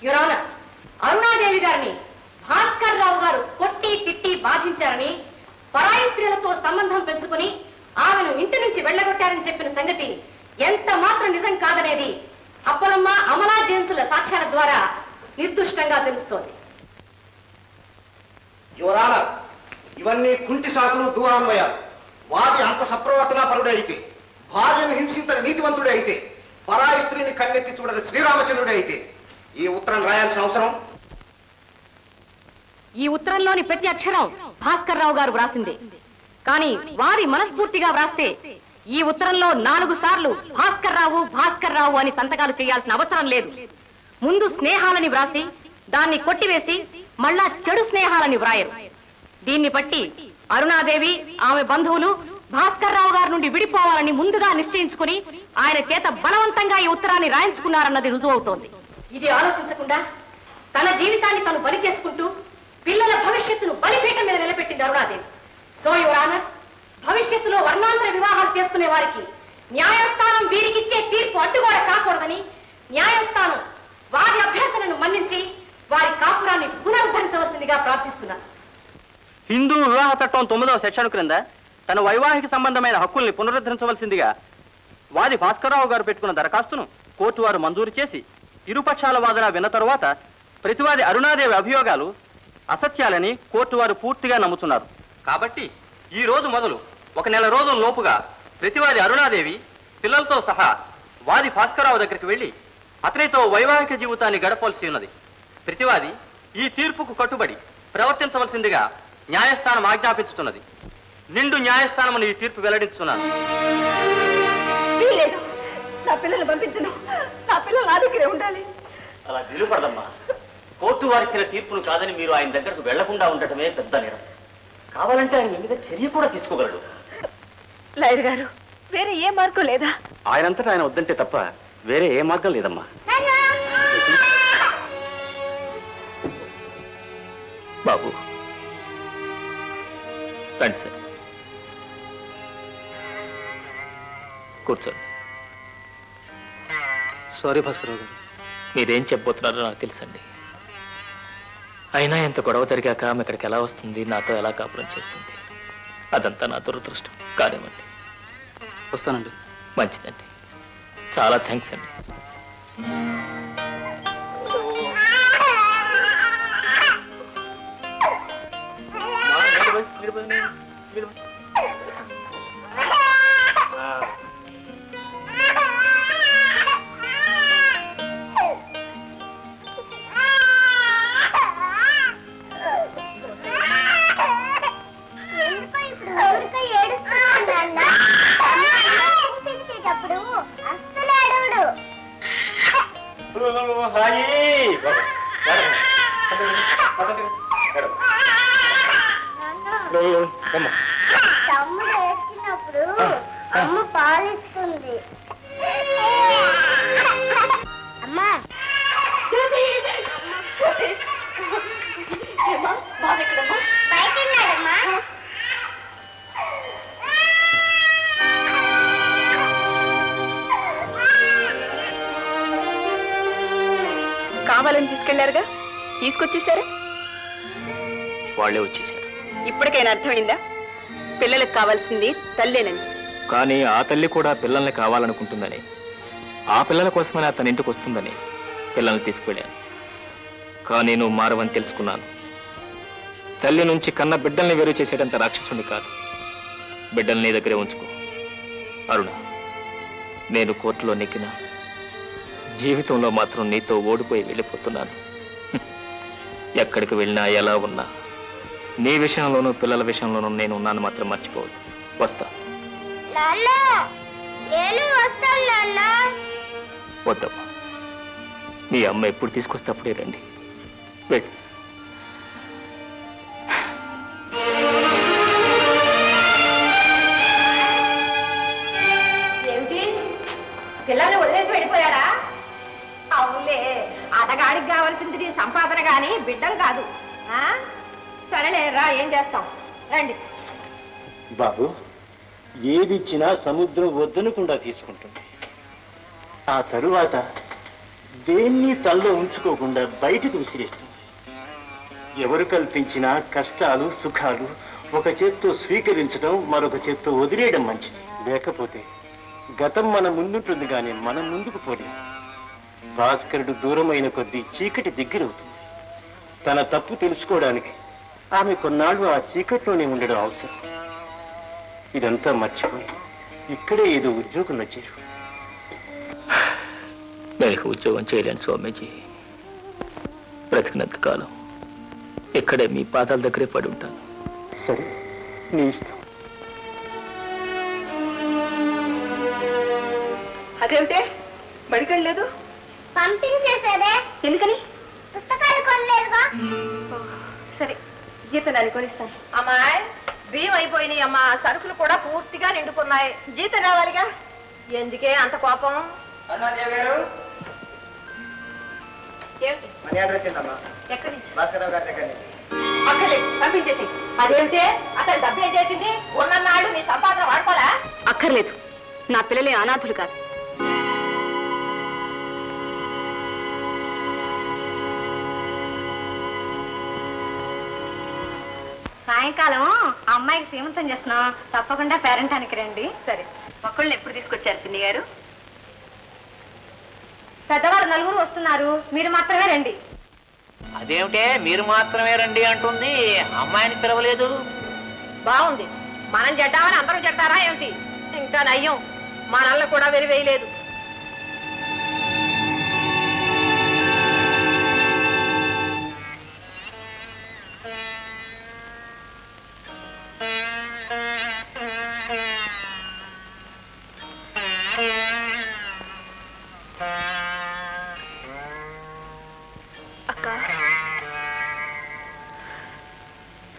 Your honour, Aruna Devi గారిని భాస్కర్ రావు గారు కొట్టి తిట్టి బాధించారని, పరాయి స్త్రీలతో సంబంధం పెంచుకుని ఆమెను ఇంటి నుంచి వెళ్ళగొట్టారని చెప్పిన సంగతి ఎంత మాత్రం నిజం కాదనేది అప్పలమ్మ, అమలా జేమ్సుల సాక్ష్యాల ద్వారా నిర్దుష్టంగా తెలుస్తోంది. యువర్ ఆనర్, ఇవన్నీ కుంటి సాకులు, దూరాన్వయాలు. వాది అంత సత్ప్రవర్తనా పరుడే అయితే, భార్యను హింసించని నీతివంతుడే అయితే, పరాయి స్త్రీని కన్నెత్తి చూడని శ్రీరామచంద్రుడే అయితే ఈ ఉత్తరం రాయాల్సిన అవసరం? ఈ ఉత్తరంలోని ప్రతి అక్షరం భాస్కర్ రావు గారు వ్రాసిందే. కానీ వారి మనస్ఫూర్తిగా వ్రాస్తే ఈ ఉత్తరంలో 4 సార్లు భాస్కర్ రావు అని సంతకాలు చేయాల్సిన అవసరం లేదు. ముందు స్నేహాలని వ్రాసి దాన్ని కొట్టివేసి మళ్ళా చెడు స్నేహాలని వ్రాయరు. దీన్ని బట్టి అరుణాదేవి, ఆమె బంధువులు భాస్కర్ రావు గారి నుండి విడిపోవాలని ముందుగా నిశ్చయించుకుని ఆయన చేత బలవంతంగా ఈ ఉత్తరాన్ని రాయించుకున్నారన్నది రుజువవుతోంది. ఇది ఆలోచించకుండా తన జీవితాన్ని తను బలి చేసుకుంటూ పిల్లల భవిష్యత్తును బలిపీఠం మీద నిలబెట్టింది అరుణాదేవి. సో యువర్ ఆనర్, భవిష్యత్తులో వర్ణాంతర వివాహాలు చేసుకునే వారికి న్యాయస్థానం వీరికిచ్చే తీర్పు అడ్డుగోడ కాకూడదని న్యాయస్థానం వారి అభ్యర్థనను మన్నించి వారి కాపురాన్ని పునరుద్ధరించవలసిందిగా ప్రార్థిస్తున్నారు. హిందూ వివాహ చట్టం 9వ సెక్షన్ క్రింద తన వైవాహిక సంబంధమైన హక్కుల్ని పునరుద్ధరించవలసిందిగా వాది భాస్కరరావు గారు పెట్టుకున్న దరఖాస్తును కోర్టు వారు మంజూరు చేసి ఇరుపక్షాల వాదన విన్న తరువాత ప్రతివాది అరుణాదేవి అభియోగాలు అసత్యాలని కోర్టు వారు పూర్తిగా నమ్ముతున్నారు. కాబట్టి ఈ రోజు మొదలు 1 నెల రోజుల లోపుగా ప్రతివాది అరుణాదేవి పిల్లలతో సహా వాది భాస్కరరావు దగ్గరికి వెళ్లి అతనితో వైవాహిక జీవితాన్ని గడపవలసి ఉన్నది. ప్రతివాది ఈ తీర్పుకు కట్టుబడి ప్రవర్తించవలసిందిగా న్యాయస్థానం ఆజ్ఞాపించుతున్నది. నిండు న్యాయస్థానం ఈ తీర్పు వెల్లడించుతున్నాను. నా పిల్లలు పంపించను, నా పిల్లలు నా దగ్గరే ఉండాలి. అలా నిలుపడదమ్మా. కోర్టు వారిచ్చిన తీర్పును కాదని మీరు ఆయన దగ్గరకు వెళ్లకుండా ఉండటమే పెద్ద నేరం. కావాలంటే ఆయన మీ మీద చర్య కూడా తీసుకోగలడు. లాయర్ గారు, వేరే ఏ మార్గం లేదా? ఆయనంతటా ఆయన వద్దంటే తప్ప వేరే ఏ మార్గం లేదమ్మా. బాబు రండి సార్, కూర్చోండి. సారీ భాస్కరరావు గారు. మీరేం చెప్పబోతున్నారో నాకు తెలుసండి. అయినా ఎంత గొడవ జరిగాక ఆమె ఇక్కడికి ఎలా వస్తుంది, నాతో ఎలా కాపురం చేస్తుంది? అదంతా నా దురదృష్టం. కానివ్వండి. వస్తానండి. మంచిదండి, చాలా థ్యాంక్స్ అండి. తమ్ముడు ఏడ్చినప్పుడు అమ్మ పాలిస్తుంది. అమ్మా బయటన్నాడమ్మా. కావాలని తీసుకెళ్లారుగా, తీసుకొచ్చేసారా? వాళ్ళే వచ్చేసారు. ఇప్పటికైనా అర్థమైందా? పిల్లలకు కావాల్సింది తల్లేనని. కానీ ఆ తల్లి కూడా పిల్లల్ని కావాలనుకుంటుందని, ఆ పిల్లల కోసమని తన ఇంటికి వస్తుందని పిల్లల్ని తీసుకువెళ్ళాను. కానీ నువ్వు మారవని తెలుసుకున్నాను. తల్లి నుంచి కన్న బిడ్డల్ని వేరు చేసేటంత రాక్షసుని కాదు. బిడ్డల్ని నీ దగ్గరే ఉంచుకో. అరుణ, నేను కోర్టులో నెక్కిన జీవితంలో మాత్రం నీతో ఓడిపోయి వెళ్ళిపోతున్నాను. ఎక్కడికి వెళ్ళినా ఎలా ఉన్నా నీ విషయంలోనూ పిల్లల విషయంలోనూ నేను ఉన్నాను మాత్రం మర్చిపోవద్దు. వస్తా. వద్దమ్మా, మీ అమ్మ ఎప్పుడు తీసుకొస్తే అప్పుడే రండి. వెళ్ళి ఏమిటి, పిల్లల్ని వదిలేసి వెళ్ళిపోయాడా? అవునులే, అతగాడికి కావాల్సింది నీ సంపాదన గాని బిడ్డలు కాదు. సరేలే రా, ఏం చేస్తాం, రండి. బాబు, ఏదిచ్చినా సముద్రం వద్దనకుండా తీసుకుంటుంది. ఆ తరువాత దేన్ని తల్లో ఉంచుకోకుండా బయటకు విసిరేస్తుంది. ఎవరు కల్పించినా కష్టాలు సుఖాలు ఒక చేత్తో స్వీకరించడం, మరొక చేత్తో వదిలేయడం మంచిది. లేకపోతే గతం మన ముందుంటుంది కానీ మనం ముందుకు పోలేదు. భాస్కరుడు దూరమైన కొద్దీ చీకటి దగ్గరవుతుంది. తన తప్పు తెలుసుకోవడానికి ఆమె కొన్నాళ్ళు ఆ చీకట్లోనే ఉండడం అవసరం. ఇదంతా మర్చిపోయి ఇక్కడే ఏదో ఉద్యోగంలో చేరు. నేను ఉద్యోగం చేయలేను స్వామీజీ. బ్రతికినంత కాలం ఇక్కడే మీ పాదాల దగ్గరే పడి ఉంటాను. సరే, నీ ఇష్టం. అదేమిటే బడికెళ్ళలేదు? పంపించేసాడే. ఎందుకని? పుస్తకాలు కొనలేదుగా. సరే, జీతం దాన్ని కొనిస్తాను. అమ్మాయి, బియ్యం అయిపోయినాయి అమ్మా. సరుకులు కూడా పూర్తిగా నిండుకున్నాయి. జీతం రావాలిగా. ఎందుకే అంత కోపం? ఎక్కడి నుంచి? అక్కర్లేదు, పంపించేసి. అదేమిటే అతను డబ్బు ఏం చేసింది? ఉన్ననాడు నీ సంపాదన వాడుకోలే. అక్కర్లేదు, నా పిల్లలే అనాథులు కాదు. సాయంకాలం అమ్మాయికి సీమంతం చేస్తున్నాం. తప్పకుండా పేరెంటానికి రండి. సరే, ఒకళ్ళని ఎప్పుడు తీసుకొచ్చారు పిన్ని గారు? పెద్దవాళ్ళు 4 వస్తున్నారు, మీరు మాత్రమే రండి. అదేమిటే మీరు మాత్రమే రండి అంటుంది, అమ్మాయిని పిలవలేదు? బాగుంది, మనం చెడ్డామని అందరూ చెడ్డారా ఏమిటి? ఇంకా నయ్యం, మా నల్ల కూడా వెలివేయలేదు.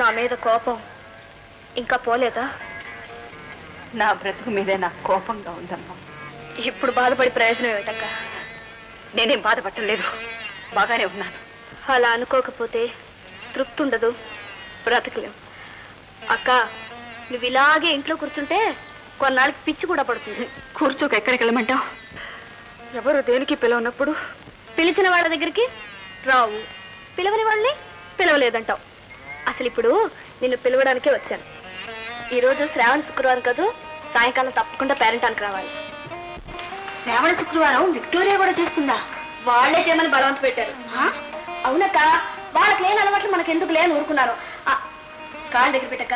నా మీద కోపం ఇంకా పోలేదా? నా బ్రతుకు మీదే నాకు కోపంగా ఉందమ్మా. ఇప్పుడు బాధపడి ప్రయోజనం ఏమిటక్క? నేనేం బాధపడలేదు, బాగానే ఉన్నాను. అలా అనుకోకపోతే తృప్తి ఉండదు, బ్రతకలేం. అక్క, నువ్వు ఇలాగే ఇంట్లో కూర్చుంటే కొన్నాళ్ళకి పిచ్చి కూడా పడుతుంది. కూర్చోక ఎక్కడికి వెళ్ళమంటావు? ఎవరు దేనికి పిలవనప్పుడు పిలిచిన వాళ్ళ దగ్గరికి రావు, పిలవని వాళ్ళని పిలవలేదంటావు. అసలు ఇప్పుడు నిన్ను పిలవడానికే వచ్చాను. ఈరోజు శ్రావణ శుక్రవారం కదా, సాయంకాలం తప్పకుండా పేరెంటానికి రావాలి. శ్రావణ శుక్రవారం విక్టోరియా కూడా చేస్తుందా? వాళ్లే చేయమని బలవంత పెట్టారు. అవునక్క, వాళ్ళకి లేని అలవాట్లు మనకు ఎందుకు లేని ఊరుకున్నారు. కాళ్ళ దగ్గర పెట్టక్క.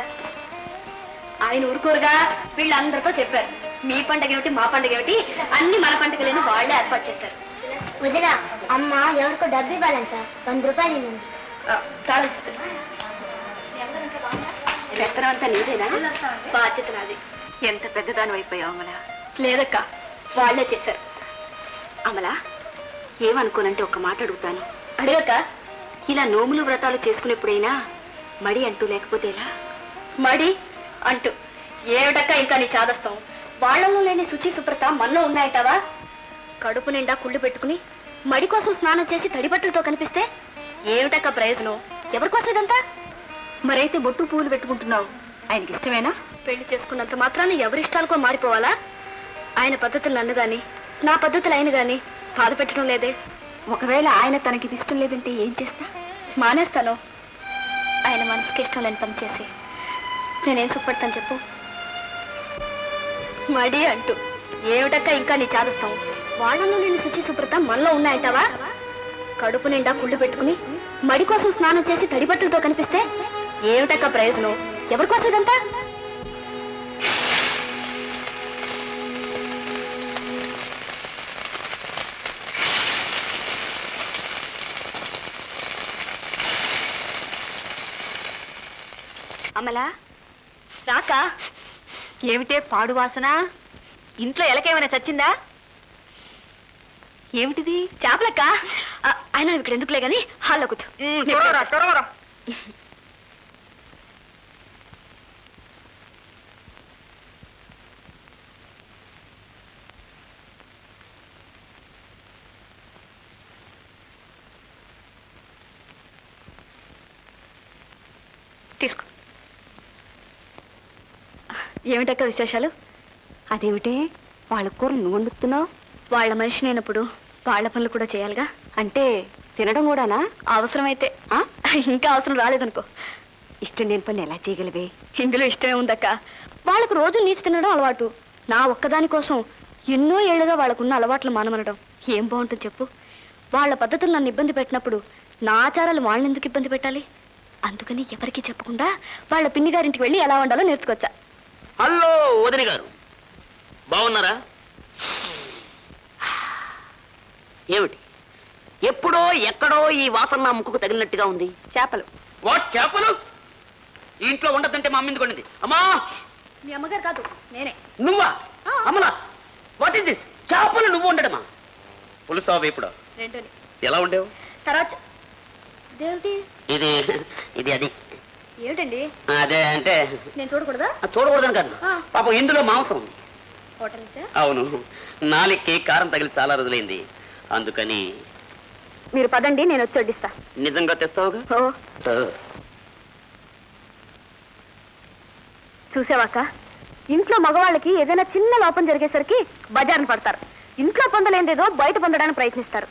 ఆయన ఊరుకోరుగా, వీళ్ళందరితో చెప్పారు. మీ పండగ ఏమిటి, మా పండగ ఏమిటి, అన్ని మన పండగలేని వాళ్లే ఏర్పాటు చేశారు. వదిన, అమ్మ ఎవరికో డబ్బు ఇవ్వాలంట, 100 రూపాయలు ఇవ్వండి. పెత్తనం అంతా నీదేనా? బాధ్యత నాది. ఎంత పెద్దదాని అయిపోయావు అమలా. లేదక్క, వాళ్లే చేశారు. అమలా, ఏమనుకోనంటే ఒక్క మాట అడుగుతాను. అడగక. ఇలా నోములు వ్రతాలు చేసుకునేప్పుడైనా మడి అంటూ లేకపోతే ఎలా? మడి అంటూ ఏమిటక్క ఇంకా నీ చాదస్తాం? వాళ్లలో లేని శుచి శుభ్రత మనలో ఉన్నాయటవా? కడుపు నిండా కుళ్ళు పెట్టుకుని మడి కోసం స్నానం చేసి తడిబట్టలతో కనిపిస్తే ఏమిటక్క ప్రయోజనం? ఎవరి కోసం ఇదంతా? మరైతే బొట్టు పువ్వులు పెట్టుకుంటున్నావు, ఆయనకి ఇష్టమేనా? పెళ్లి చేసుకున్నంత మాత్రాన్ని ఎవరి ఇష్టాలకో మారిపోవాలా? ఆయన పద్ధతులు నన్ను గాని, నా పద్ధతులు ఆయన గాని బాధ పెట్టడం లేదే. ఒకవేళ ఆయన తనకి ఇష్టం లేదంటే ఏం చేస్తా? మానేస్తాను. ఆయన మనసుకి ఇష్టం లేని పని చేసి నేనేం సుఖపడతాను చెప్పు? మడి అంటూ ఏమిటక్క ఇంకా నీ చాదస్తావు? వాళ్ళలో లేని శుచి శుభ్రత మనలో ఉన్నాయంటావా? కడుపు నిండా కుళ్ళు పెట్టుకుని మడి కోసం స్నానం చేసి తడిబట్టలతో కనిపిస్తే ఏమిటక్క ప్రయోజనం? ఎవరి కోసం ఇదంతా? అమలా, రాక. ఏమిటే పాడు వాసన? ఇంట్లో ఎలకేమైనా చచ్చిందా? ఏమిటిది? చేపలక్క. ఆయన ఇక్కడ ఎందుకులే గాని హాల్లో కూర్చో. తీసుకో. ఏమిటక్క విశేషాలు? అదేమిటే వాళ్ళ కూరలు నువ్వు వండుతున్నావు? వాళ్ళ మనిషి నేనప్పుడు వాళ్ళ పనులు కూడా చేయాలిగా. అంటే తినడం కూడానా? అవసరమైతే. ఇంకా అవసరం రాలేదనుకో. ఇష్టం లేని పని ఎలా చేయగలివే? ఇందులో ఇష్టమే ఉందక్క. వాళ్ళకు రోజు నీచు తినడం అలవాటు. నా ఒక్కదాని కోసం ఎన్నో ఏళ్లుగా వాళ్ళకున్న అలవాట్లు మానమనడం ఏం బాగుంటుంది చెప్పు? వాళ్ళ పద్ధతులు నన్ను ఇబ్బంది పెట్టినప్పుడు నా ఆచారాలు వాళ్ళని ఎందుకు ఇబ్బంది పెట్టాలి? అందుకని ఎవరికీ చెప్పకుండా వాళ్ళ పిన్ని గారింటికి వెళ్ళి ఎలా ఉండాలో నేర్చుకోవచ్చా. హలో వదిన గారు, బాగున్నారా? ఏమిటి ఎప్పుడో ఎక్కడో ఈ వాసన నా ముక్కుకు తగిలినట్టుగా ఉంది? చేపలు. వాట్ చేపలు? ఇంట్లో ఉండద్దంటే మా అమ్మ ఎందుకు వండింది? అమ్మా! మీ అమ్మగారు కాదు, నేనే. నువ్వా? అమ్మనా? What is this? చేపలు నువ్వు ఉండడమా? పులుసా వేపుడా? రెండోని. ఎలా ఉండేవు? తర్వాత ఇదేమిటి? ఇది ఇది అది ఏమిటండి? అదే అంటే నేను చూడకూడదా? చూడకూడదని కాదు, పాపం ఇందులో మాంసం ఉంది. హోటల్ నుంచా? అవును, నాలుగుకి కారం తగిలి చాలా రోజులైంది, అందుకని. మీరు పదండి, నేను వచ్చి వడ్డిస్తా. నిజంగా తెస్తావుగా? చూసావాక, ఇంట్లో మగవాళ్ళకి ఏదైనా చిన్న లోపం జరిగేసరికి బజార్ని పడతారు. ఇంట్లో పొందలేదేదో బయట పొందడానికి ప్రయత్నిస్తారు.